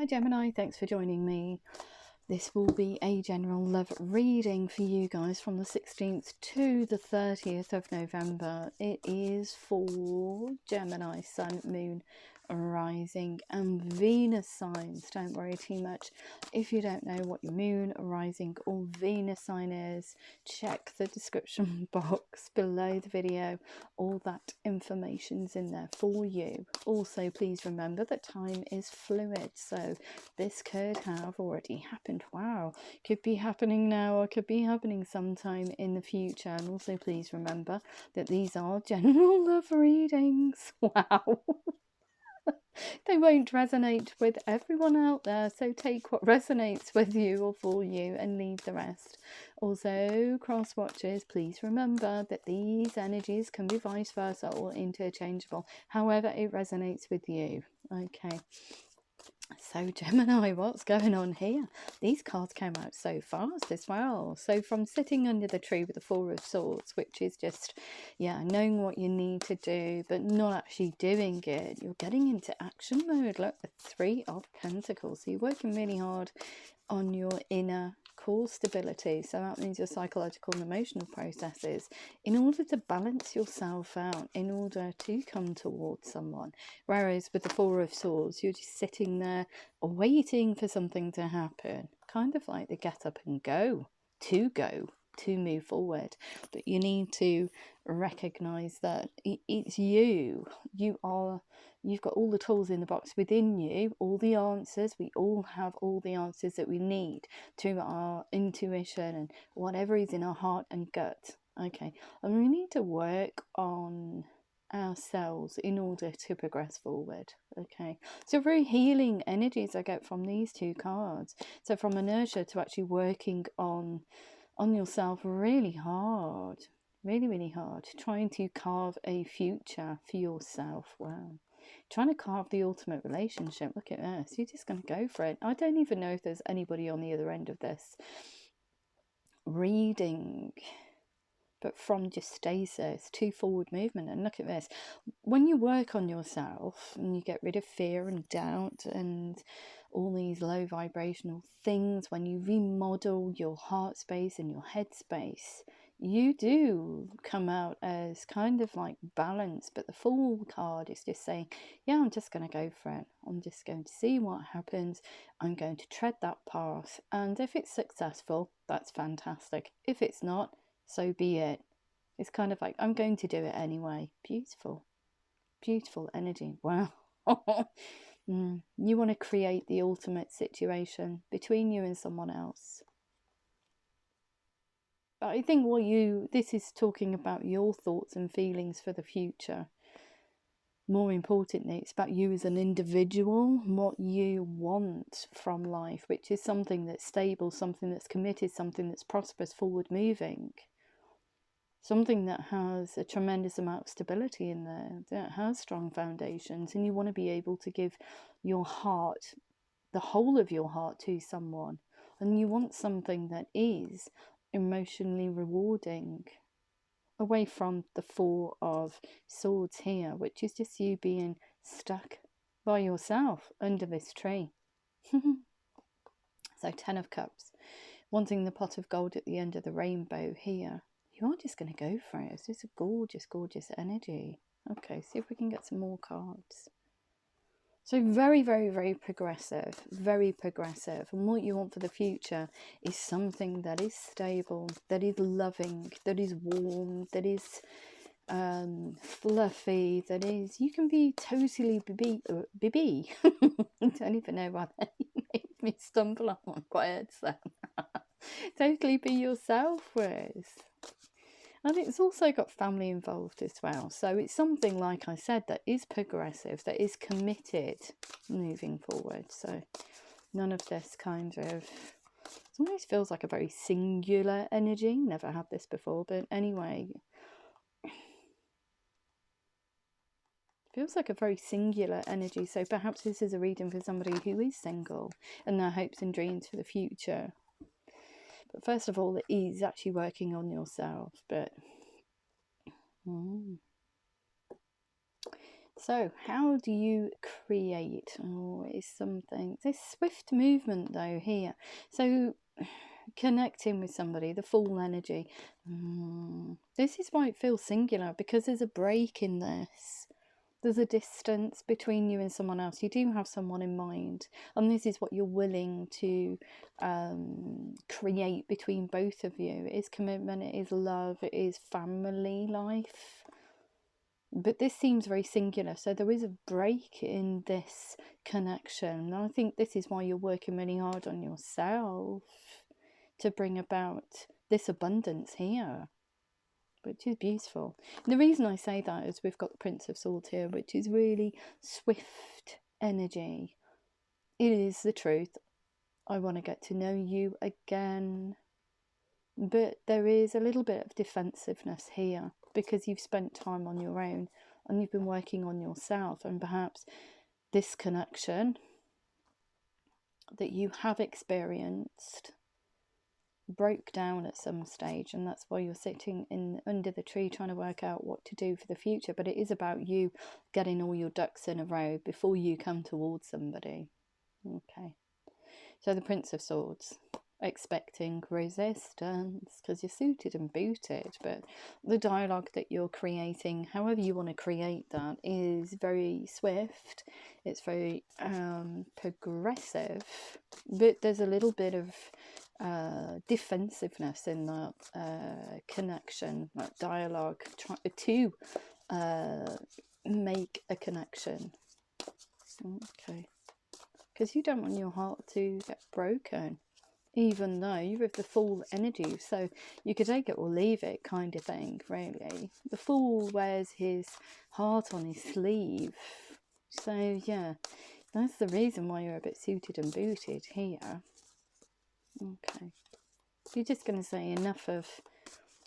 Hi Gemini, thanks for joining me. This will be a general love reading for you guys from the 16th to the 30th of November. It is for Gemini, Sun, Moon, Rising and Venus signs. Don't worry too much if you don't know what your Moon, Rising or Venus sign is. Check the description box below the video. All that information's in there for you. Also, please remember that time is fluid, so this could have already happened. Wow, could be happening now or could be happening sometime in the future. And also please remember that these are general love readings. Wow. They won't resonate with everyone out there, so take what resonates with you or for you and leave the rest. Also, cross watchers, please remember that these energies can be vice versa or interchangeable, however it resonates with you. Okay. So Gemini, what's going on here? These cards came out so fast as well. So from sitting under the tree with the Four of Swords, which is just, yeah, knowing what you need to do, but not actually doing it. You're getting into action mode. Look, the Three of Pentacles. So you're working really hard on your inner core stability, so that means your psychological and emotional processes, in order to balance yourself out, in order to come towards someone. Whereas with the Four of Swords, you're just sitting there waiting for something to happen, kind of like the get up and go, to move forward. But you need to recognize that it's you've got all the tools in the box within you, all the answers. We all have all the answers that we need through our intuition and whatever is in our heart and gut. Okay, and we need to work on ourselves in order to progress forward. Okay, so very healing energies I get from these two cards. So from inertia to actually working on yourself really hard, really hard, trying to carve a future for yourself. Wow, trying to carve the ultimate relationship. Look at this, you're just going to go for it. I don't even know if there's anybody on the other end of this reading, but from just stasis to forward movement. And look at this, when you work on yourself and you get rid of fear and doubt and all these low vibrational things, when you remodel your heart space and your head space, you do come out as kind of like balanced. But the Fool card is just saying, yeah, I'm just going to go for it. I'm just going to see what happens. I'm going to tread that path, and if it's successful, that's fantastic. If it's not, so be it. It's kind of like, I'm going to do it anyway. Beautiful, beautiful energy. Wow. You want to create the ultimate situation between you and someone else. But I think this is talking about your thoughts and feelings for the future. More importantly, it's about you as an individual, what you want from life, which is something that's stable, something that's committed, something that's prosperous, forward moving. Something that has a tremendous amount of stability in there, that has strong foundations, and you want to be able to give your heart, the whole of your heart, to someone. And you want something that is emotionally rewarding, away from the Four of Swords here, which is just you being stuck by yourself under this tree. So 10 of Cups, wanting the pot of gold at the end of the rainbow here. You are just going to go for it. It's just a gorgeous, gorgeous energy. Okay, see if we can get some more cards. So very, very progressive, very progressive. And what you want for the future is something that is stable, that is loving, that is warm, that is fluffy, that is, you can be totally BB. I don't even know why they made me stumble on one quiet sound. Totally be yourself with. And it's also got family involved as well. So it's something, like I said, that is progressive, that is committed moving forward. So none of this kind of, sometimes feels like a very singular energy. Never had this before, but anyway, feels like a very singular energy. So perhaps this is a reading for somebody who is single and their hopes and dreams for the future. But first of all, it is actually working on yourself. But So how do you create? Oh, it's something. This swift movement though here. So connecting with somebody, the full energy. This is why it feels singular, because there's a break in this. There's a distance between you and someone else. You do have someone in mind, and this is what you're willing to create between both of you. It is commitment, it is love, it is family life. But this seems very singular, so there is a break in this connection. And I think this is why you're working really hard on yourself to bring about this abundance here, which is beautiful. And the reason I say that is we've got the Prince of Swords here, which is really swift energy. It is the truth. I want to get to know you again. But there is a little bit of defensiveness here, because you've spent time on your own and you've been working on yourself, and perhaps this connection that you have experienced broke down at some stage, and that's why you're sitting in under the tree trying to work out what to do for the future. But it is about you getting all your ducks in a row before you come towards somebody. Okay, so the Prince of Swords, expecting resistance because you're suited and booted, but the dialogue that you're creating, however you want to create that, is very swift. It's very progressive, but there's a little bit of defensiveness in that connection, that dialogue, try to make a connection. Okay, because you don't want your heart to get broken, even though you have the Fool energy, so you could take it or leave it kind of thing, really. The Fool wears his heart on his sleeve, so yeah, that's the reason why you're a bit suited and booted here. Okay, you're just going to say enough of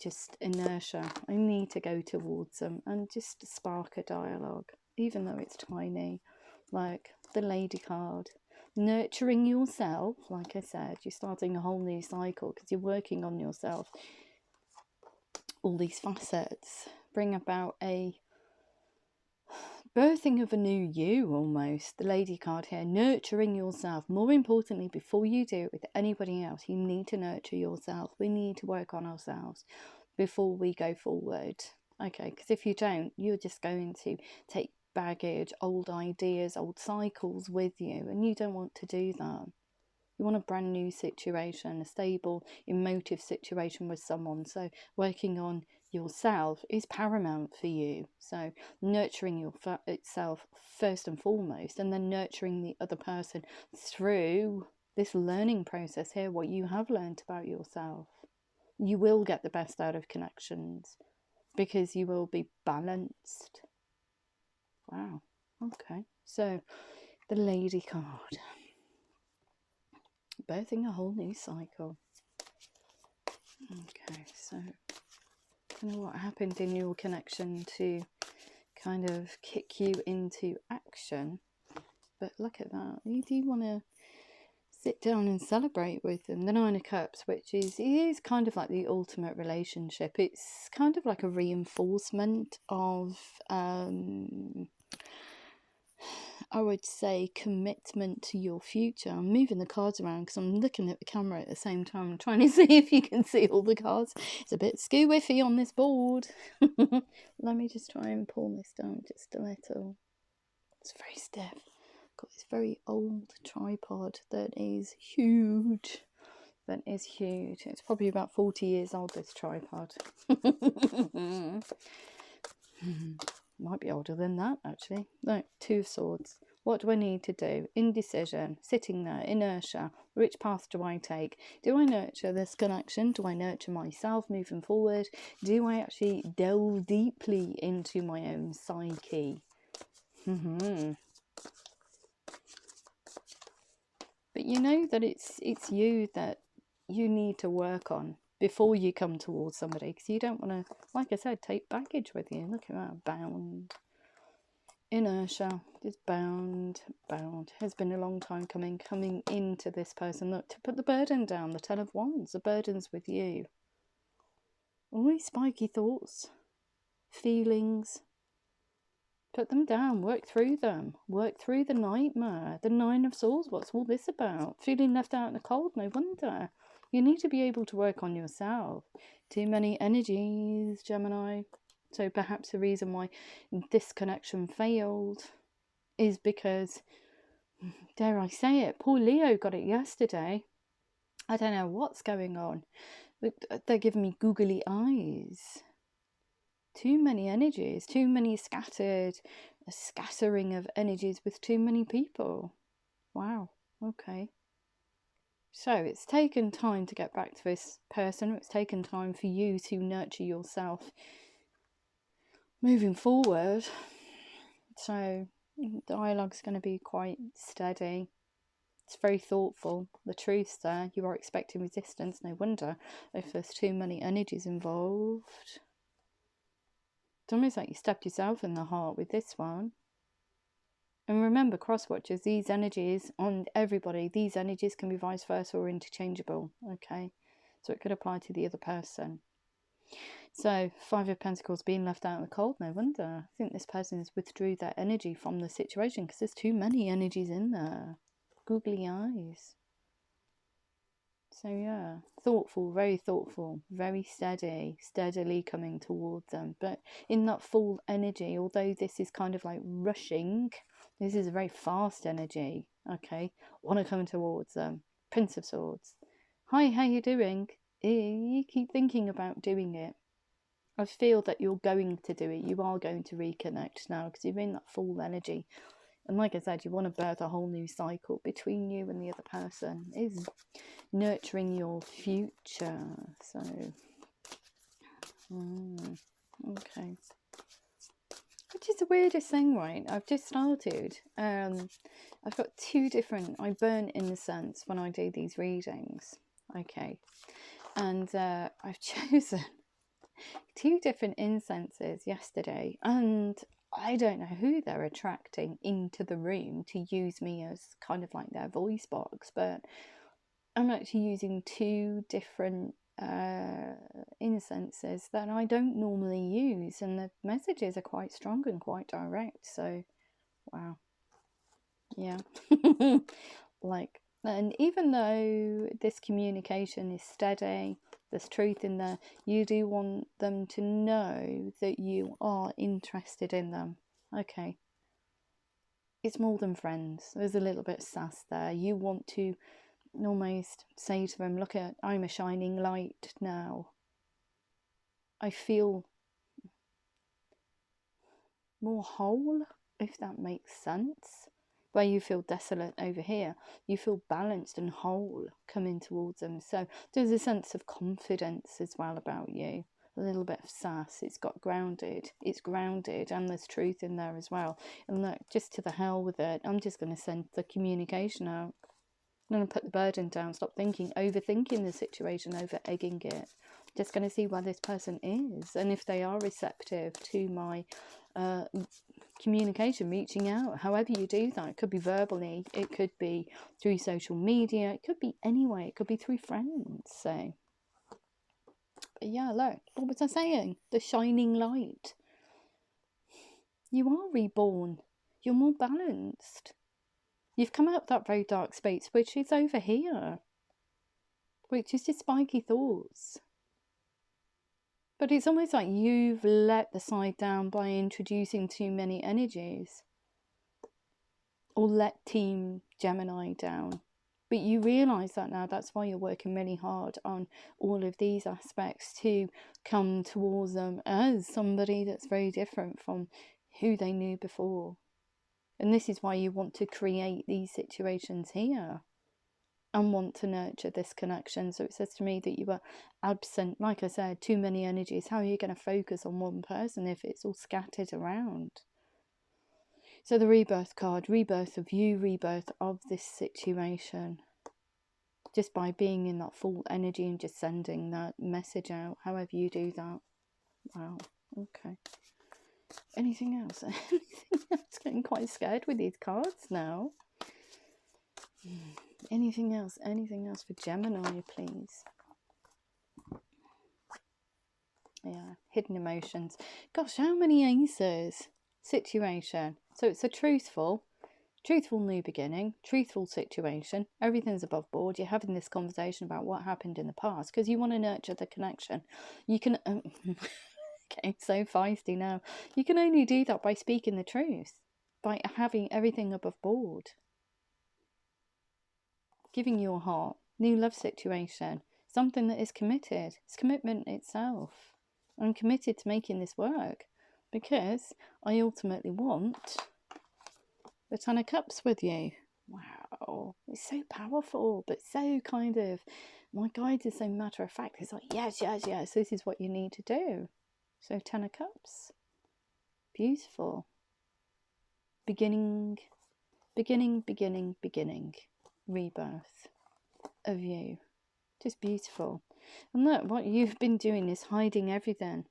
just inertia. I need to go towards them and just spark a dialogue, even though it's tiny, like the Lady card. Nurturing yourself, like I said, you're starting a whole new cycle because you're working on yourself. All these facets bring about a birthing of a new you, almost. The Lady card here, nurturing yourself. More importantly, before you do it with anybody else, you need to nurture yourself. We need to work on ourselves before we go forward. Okay, because if you don't, you're just going to take baggage, old ideas, old cycles with you, and you don't want to do that. You want a brand new situation, a stable, emotive situation with someone. So working on yourself is paramount for you. So nurturing yourself first and foremost, and then nurturing the other person through this learning process here, what you have learned about yourself. You will get the best out of connections because you will be balanced. Wow. Okay. So the Lady card. Birthing a whole new cycle. Okay, so I don't know what happened in your connection to kind of kick you into action, but look at that. You do want to sit down and celebrate with them. The Nine of Cups, which is kind of like the ultimate relationship. It's kind of like a reinforcement of I would say commitment to your future. I'm moving the cards around because I'm looking at the camera at the same time. I'm trying to see if you can see all the cards. It's a bit skew-whiffy on this board. Let me just try and pull this down just a little. It's very stiff. Got this very old tripod that is huge. That is huge. It's probably about 40 years old, this tripod. Might be older than that, actually. No, Two of Swords. What do I need to do? Indecision. Sitting there. Inertia. Which path do I take? Do I nurture this connection? Do I nurture myself moving forward? Do I actually delve deeply into my own psyche? But you know that it's you that you need to work on before you come towards somebody, because you don't want to, like I said, take baggage with you. Look at that, bound. Inertia, just bound. Has been a long time coming into this person. Look, to put the burden down, the Ten of Wands, the burden's with you. Always spiky thoughts, feelings, Put them down, work through them, work through the nightmare. The Nine of Swords, what's all this about? Feeling left out in the cold, no wonder. You need to be able to work on yourself. Too many energies, Gemini. So perhaps the reason why this connection failed is because, dare I say it, poor Leo got it yesterday. I don't know what's going on. They're giving me googly eyes. Too many energies, too many a scattering of energies with too many people. Wow, okay. So it's taken time to get back to this person. It's taken time for you to nurture yourself moving forward. So dialogue's going to be quite steady. It's very thoughtful. The truth's there. You are expecting resistance. No wonder if there's too many energies involved. It's almost like you stabbed yourself in the heart with this one. And remember, cross-watchers, these energies on everybody, these energies can be vice versa or interchangeable. Okay, so it could apply to the other person. So, Five of Pentacles being left out in the cold, no wonder. I think this person has withdrew their energy from the situation because there's too many energies in there. Googly eyes. So yeah, thoughtful, very steady, steadily coming towards them. But in that full energy, although this is kind of like rushing, this is a very fast energy. Okay, want to come towards them. Prince of Swords. Hi, how you doing? You keep thinking about doing it. I feel that you're going to do it. You are going to reconnect now because you're in that full energy. And like I said, you want to birth a whole new cycle between you and the other person. It is nurturing your future. So, okay. Which is the weirdest thing, right? I've just started. I've got two different, I burn incense when I do these readings. Okay. And I've chosen two different incenses yesterday. And I don't know who they're attracting into the room to use me as kind of like their voice box, but I'm actually using two different incenses that I don't normally use, and the messages are quite strong and quite direct. So wow, yeah. Like, and even though this communication is steady, there's truth in there, you do want them to know that you are interested in them. Okay, it's more than friends. There's a little bit of sass there. You want to almost say to them, look, I'm a shining light now. I feel more whole, if that makes sense. Where you feel desolate over here, you feel balanced and whole coming towards them. So there's a sense of confidence as well about you. A little bit of sass. It's grounded, and there's truth in there as well. And look, just to the hell with it, I'm just going to send the communication out. I'm going to put the burden down, stop overthinking the situation, over egging it. Just going to see where this person is, and if they are receptive to my communication, reaching out. However you do that, it could be verbally, it could be through social media, it could be anyway, it could be through friends. So, but yeah, look, what was I saying? The shining light. You are reborn. You're more balanced. You've come out of that very dark space, which is over here, which is just spiky thoughts. But it's almost like you've let the side down by introducing too many energies, or let Team Gemini down. But you realise that now. That's why you're working really hard on all of these aspects to come towards them as somebody that's very different from who they knew before. And this is why you want to create these situations here and want to nurture this connection. So it says to me that you were absent, like I said, too many energies. How are you going to focus on one person if it's all scattered around? So the rebirth card, rebirth of you, rebirth of this situation. Just by being in that full energy and just sending that message out, however you do that. Wow, okay. Anything else? Anything else? Getting quite scared with these cards now. Anything else? Anything else for Gemini, please? Yeah, hidden emotions. Gosh, how many aces? situation. So it's a truthful new beginning, truthful situation. Everything's above board. You're having this conversation about what happened in the past because you want to nurture the connection. You can getting so feisty now. You can only do that by speaking the truth, by having everything above board, giving your heart, new love situation, something that is committed. It's commitment itself. I'm committed to making this work because I ultimately want the Ten of Cups with you. Wow, it's so powerful, but so kind of, my guides are so matter of fact. It's like, yes, yes, yes, this is what you need to do. So Ten of Cups, beautiful. Beginning, rebirth of you. Just beautiful. And look, what you've been doing is hiding everything.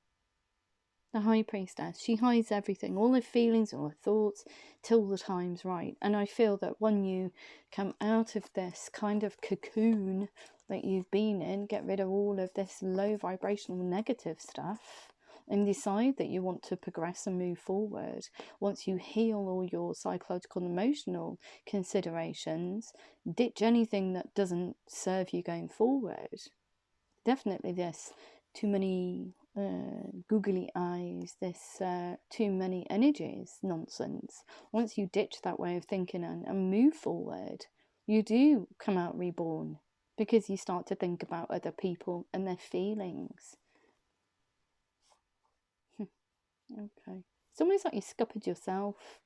The High Priestess, she hides everything, all her feelings, all her thoughts, till the time's right. And I feel that when you come out of this kind of cocoon that you've been in, get rid of all of this low vibrational negative stuff, and decide that you want to progress and move forward, once you heal all your psychological and emotional considerations, ditch anything that doesn't serve you going forward. Definitely this too many googly eyes, this too many energies nonsense. Once you ditch that way of thinking and move forward, you do come out reborn, because you start to think about other people and their feelings. Okay, it's almost like you scuppered yourself,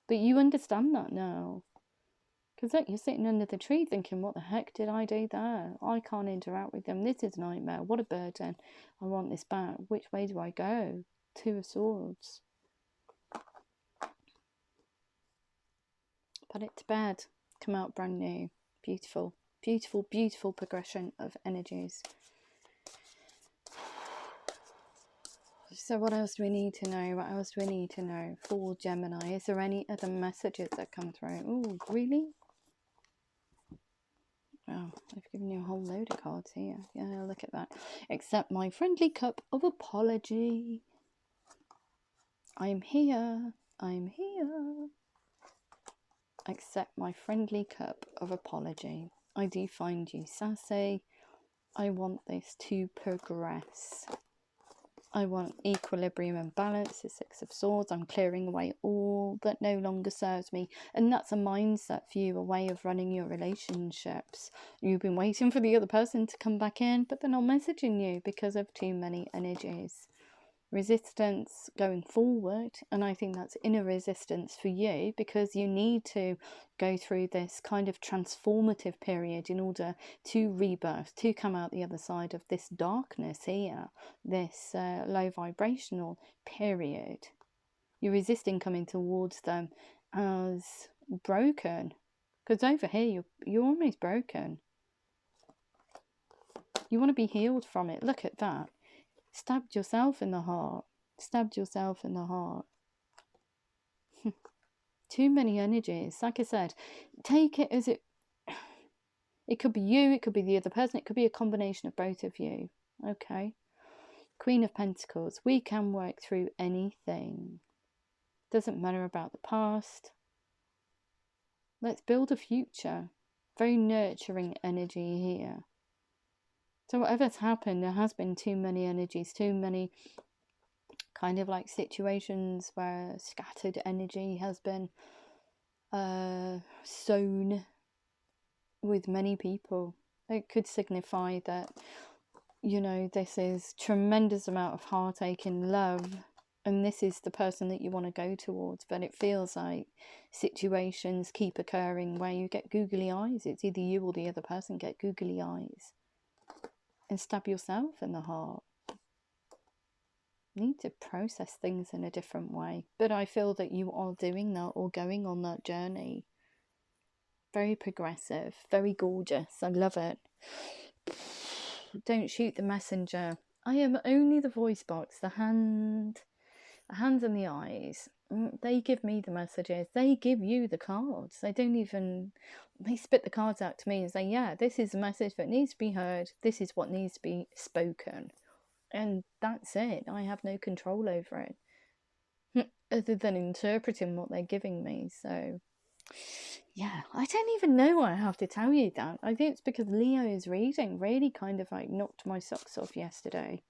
but you understand that now. Because look, you're sitting under the tree thinking, what the heck did I do there? I can't interact with them. This is a nightmare. What a burden. I want this back. Which way do I go? Two of Swords. Put it to bed. Come out brand new. Beautiful. Beautiful, beautiful progression of energies. So what else do we need to know? What else do we need to know for Gemini? Is there any other messages that come through? Oh, really? Oh, I've given you a whole load of cards here. Yeah, look at that. Accept my friendly cup of apology. I'm here. I'm here. Accept my friendly cup of apology. I do find you sassy. I want this to progress. I want equilibrium and balance, the Six of Swords. I'm clearing away all that no longer serves me. And that's a mindset for you, a way of running your relationships. You've been waiting for the other person to come back in, but they're not messaging you because of too many energies. Resistance going forward, and I think that's inner resistance for you, because you need to go through this kind of transformative period in order to rebirth, to come out the other side of this darkness here, this low vibrational period. You're resisting coming towards them as broken, because over here you're almost broken. You want to be healed from it. Look at that. Stabbed yourself in the heart. Stabbed yourself in the heart. Too many energies. Like I said, take it as it could be you, it could be the other person, it could be a combination of both of you. Okay. Queen of Pentacles. We can work through anything. Doesn't matter about the past. Let's build a future. Very nurturing energy here. So whatever's happened, there has been too many energies, too many kind of like situations where scattered energy has been sown with many people. It could signify that, you know, this is tremendous amount of heartache and love, and this is the person that you want to go towards, but it feels like situations keep occurring where you get googly eyes. It's either you or the other person get googly eyes and stab yourself in the heart. You need to process things in a different way, but I feel that you are doing that, or going on that journey. Very progressive, very gorgeous. I love it. Don't shoot the messenger. I am only the voice box, the hands and the eyes. They give me the messages. They give you the cards. They don't even, they spit the cards out to me and say, yeah, this is a message that needs to be heard. This is what needs to be spoken. And that's it. I have no control over it. other than interpreting what they're giving me. So yeah, I don't even know why I have to tell you that. I think it's because Leo's reading really kind of like knocked my socks off yesterday.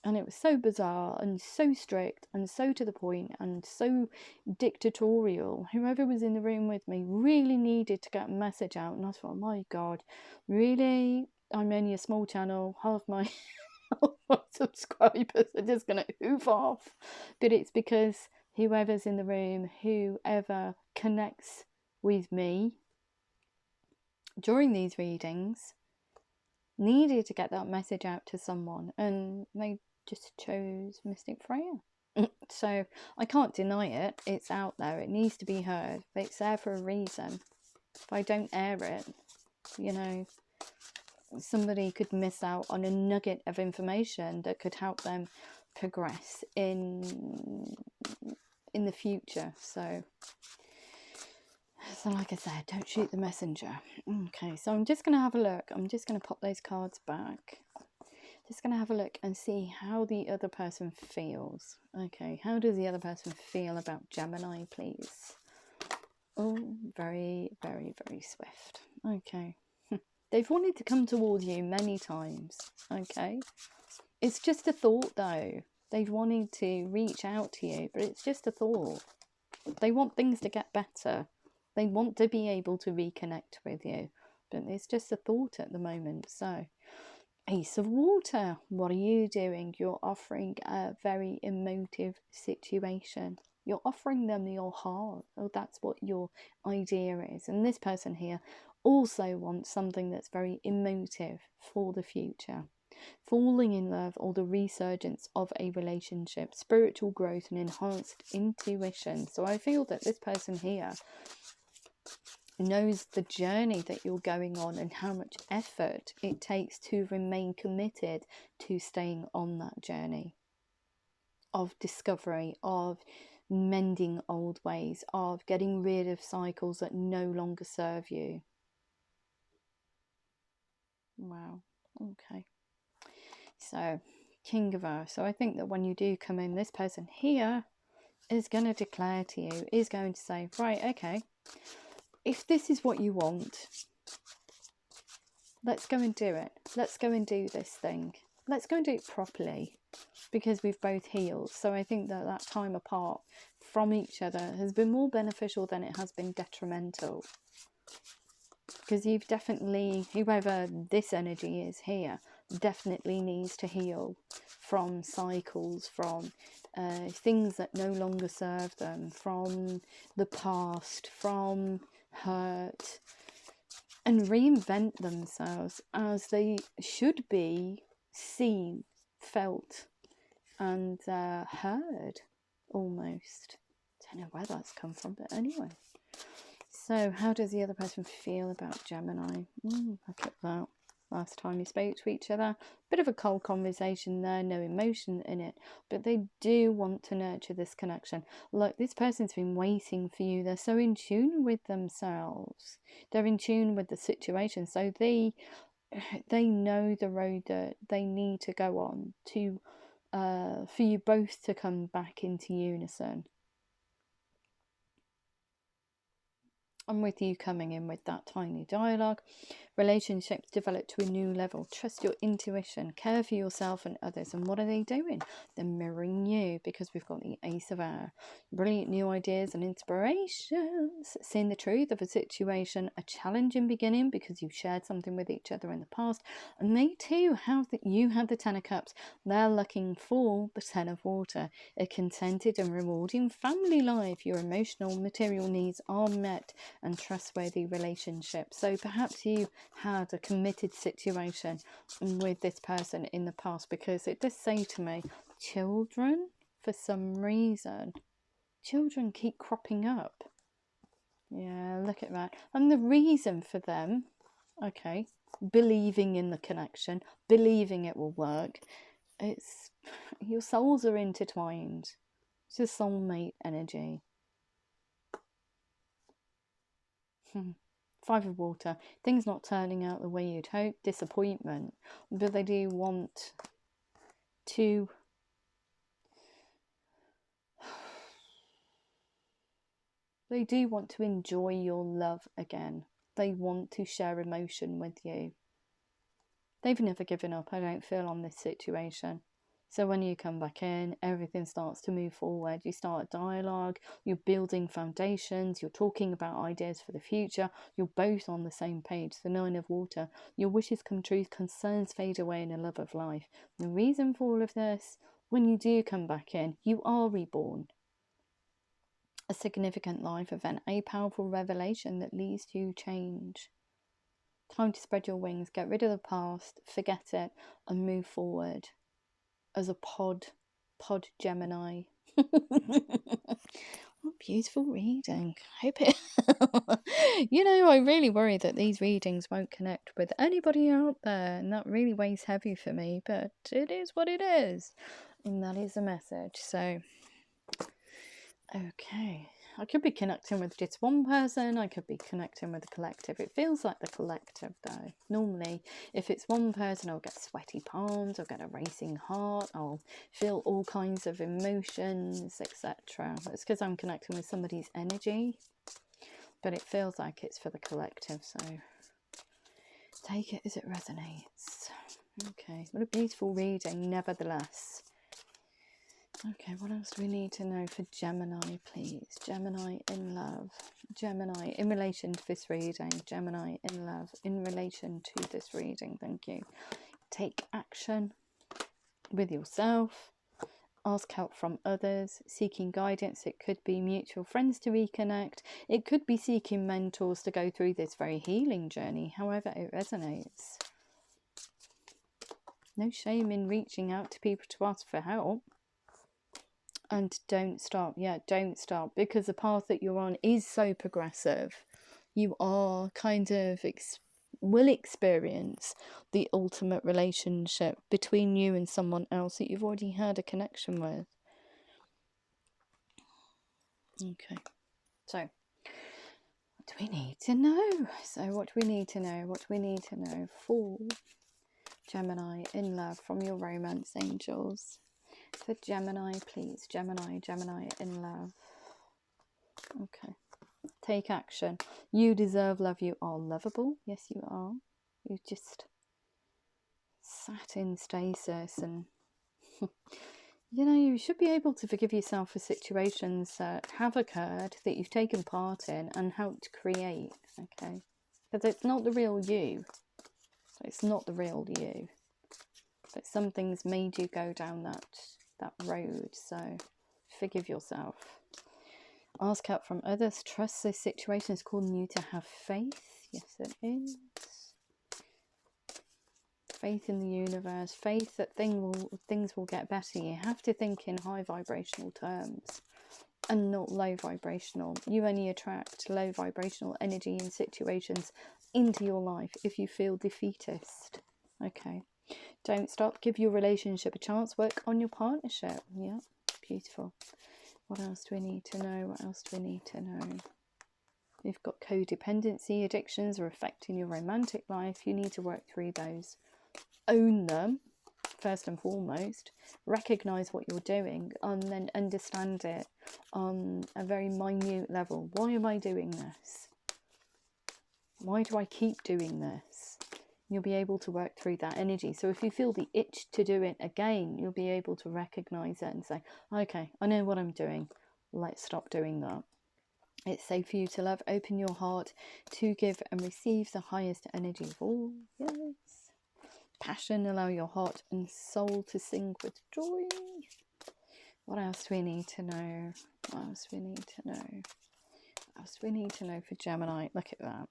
And it was so bizarre and so strict and so to the point and so dictatorial. Whoever was in the room with me really needed to get a message out. And I thought, oh my God, really? I'm only a small channel. Half my subscribers are just going to hoof off. But it's because whoever's in the room, whoever connects with me during these readings, needed to get that message out to someone, and they just chose Mystic Freyja. So I can't deny it. It's out there. It needs to be heard. But it's there for a reason. If I don't air it, you know, somebody could miss out on a nugget of information that could help them progress in the future. So like I said, don't shoot the messenger. Okay, so I'm just going to have a look. I'm just going to pop those cards back. Just going to have a look and see how the other person feels. Okay, how does the other person feel about Gemini, please? Oh, very, very, very swift. Okay. They've wanted to come towards you many times. Okay. It's just a thought, though. They've wanted to reach out to you, but it's just a thought. They want things to get better. They want to be able to reconnect with you, but it's just a thought at the moment. So, Ace of Water, what are you doing? You're offering a very emotive situation. You're offering them your heart. Oh, that's what your idea is. And this person here also wants something that's very emotive for the future. Falling in love or the resurgence of a relationship, spiritual growth and enhanced intuition. So I feel that this person here knows the journey that you're going on and how much effort it takes to remain committed to staying on that journey of discovery, of mending old ways, of getting rid of cycles that no longer serve you. Wow. Okay. So, King of Earth. So I think that when you do come in, this person here is going to declare to you, is going to say, right, okay, if this is what you want, let's go and do it. Let's go and do this thing. Let's go and do it properly, because we've both healed. So I think that that time apart from each other has been more beneficial than it has been detrimental. Because you've definitely, whoever this energy is here, definitely needs to heal from cycles, from things that no longer serve them, from the past, from hurt, and reinvent themselves as they should be seen, felt, and heard, almost. Don't know where that's come from, but anyway. So how does the other person feel about Gemini? Look at that. Last time you spoke to each other, bit of a cold conversation there, no emotion in it, but they do want to nurture this connection. Like, this person's been waiting for you. They're so in tune with themselves. They're in tune with the situation. So they know the road that they need to go on to for you both to come back into unison. And with you coming in with that tiny dialogue, relationships develop to a new level. Trust your intuition, care for yourself and others. And what are they doing? They're mirroring you, because we've got the Ace of Air. Brilliant new ideas and inspirations. Seeing the truth of a situation, a challenging beginning because you've shared something with each other in the past. And they too have you had the Ten of Cups. They're looking for the Ten of Water. A contented and rewarding family life. Your emotional, material needs are met, and trustworthy relationship. So perhaps you had a committed situation with this person in the past, because it does say to me, children, for some reason, children keep cropping up. Yeah, look at that. And the reason for them, okay, believing in the connection, believing it will work, it's your souls are intertwined. It's a soulmate energy. Five of Water. Things not turning out the way you'd hope. Disappointment. But they do want to They do want to enjoy your love again. They want to share emotion with you. They've never given up, I don't feel, on this situation. So when you come back in, everything starts to move forward. You start dialogue, you're building foundations, you're talking about ideas for the future, you're both on the same page. The Nine of Water, your wishes come true, concerns fade away in a love of life. The reason for all of this, when you do come back in, you are reborn. A significant life event, a powerful revelation that leads to change. Time to spread your wings, get rid of the past, forget it, and move forward. As a pod Gemini. What beautiful reading. Hope it you know, I really worry that these readings won't connect with anybody out there, and that really weighs heavy for me, but it is what it is, and that is a message. So okay, I could be connecting with just one person, I could be connecting with the collective. It feels like the collective though. Normally, if it's one person, I'll get sweaty palms, I'll get a racing heart, I'll feel all kinds of emotions, etc. It's because I'm connecting with somebody's energy, but it feels like it's for the collective, so take it as it resonates. Okay, what a beautiful reading, nevertheless. Okay, what else do we need to know for Gemini, please? Gemini in love. Gemini, in relation to this reading. Gemini in love, in relation to this reading. Thank you. Take action with yourself. Ask help from others. Seeking guidance. It could be mutual friends to reconnect. It could be seeking mentors to go through this very healing journey. However it resonates. No shame in reaching out to people to ask for help. And don't stop. Yeah, don't stop, because the path that you're on is so progressive. You are kind of will experience the ultimate relationship between you and someone else that you've already had a connection with. Okay, so what do we need to know? What do we need to know for Gemini in love from your romance angels? For Gemini, please. Gemini in love. Okay. Take action. You deserve love. You are lovable. Yes, you are. You just sat in stasis, and you know, you should be able to forgive yourself for situations that have occurred, that you've taken part in and helped create. Okay. Because it's not the real you. It's not the real you. But something's made you go down that road, so forgive yourself. Ask help from others. Trust this situation is calling you to have faith. Yes, it is. Faith in the universe. Faith that things will get better. You have to think in high vibrational terms and not low vibrational. You only attract low vibrational energy and situations into your life if you feel defeatist. Okay. Don't stop. Give your relationship a chance. Work on your partnership. Yeah, beautiful. What else do we need to know? What else do we need to know? You've got codependency, addictions are affecting your romantic life. You need to work through those. Own them, first and foremost. Recognise what you're doing and then understand it on a very minute level. Why am I doing this? Why do I keep doing this? You'll be able to work through that energy. So if you feel the itch to do it again, you'll be able to recognise it and say, okay, I know what I'm doing. Let's stop doing that. It's safe for you to love. Open your heart to give and receive the highest energy of all. Yes. Passion, allow your heart and soul to sing with joy. What else do we need to know? What else do we need to know? What else do we need to know for Gemini? Look at that.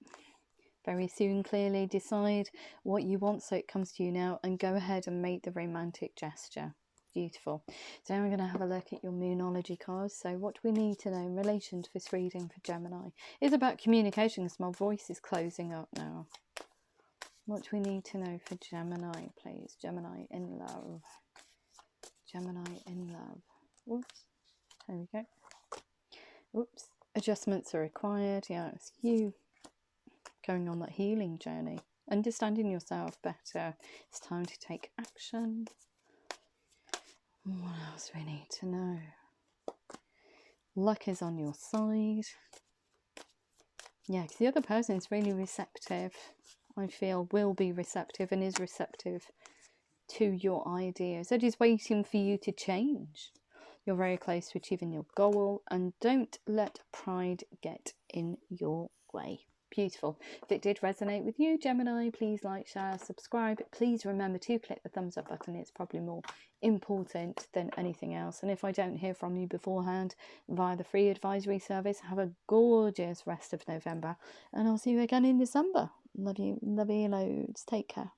Very soon, clearly decide what you want so it comes to you now, and go ahead and make the romantic gesture. Beautiful. So now I'm going to have a look at your Moonology cards. So what do we need to know in relation to this reading for Gemini? It's about communication, because my voice is closing up now. What do we need to know for Gemini, please? Gemini in love. Gemini in love. Whoops. There we go. Whoops. Adjustments are required. Yeah, it's you going on that healing journey, understanding yourself better. It's time to take action. What else do we need to know? Luck is on your side. Yeah, because the other person is really receptive. I feel will be receptive and is receptive to your ideas. They're just waiting for you to change. You're very close to achieving your goal, and don't let pride get in your way. Beautiful. If it did resonate with you, Gemini, please like, share, subscribe. Please remember to click the thumbs up button. It's probably more important than anything else. And if I don't hear from you beforehand via the free advisory service, have a gorgeous rest of November, and I'll see you again in December. Love you loads. Take care.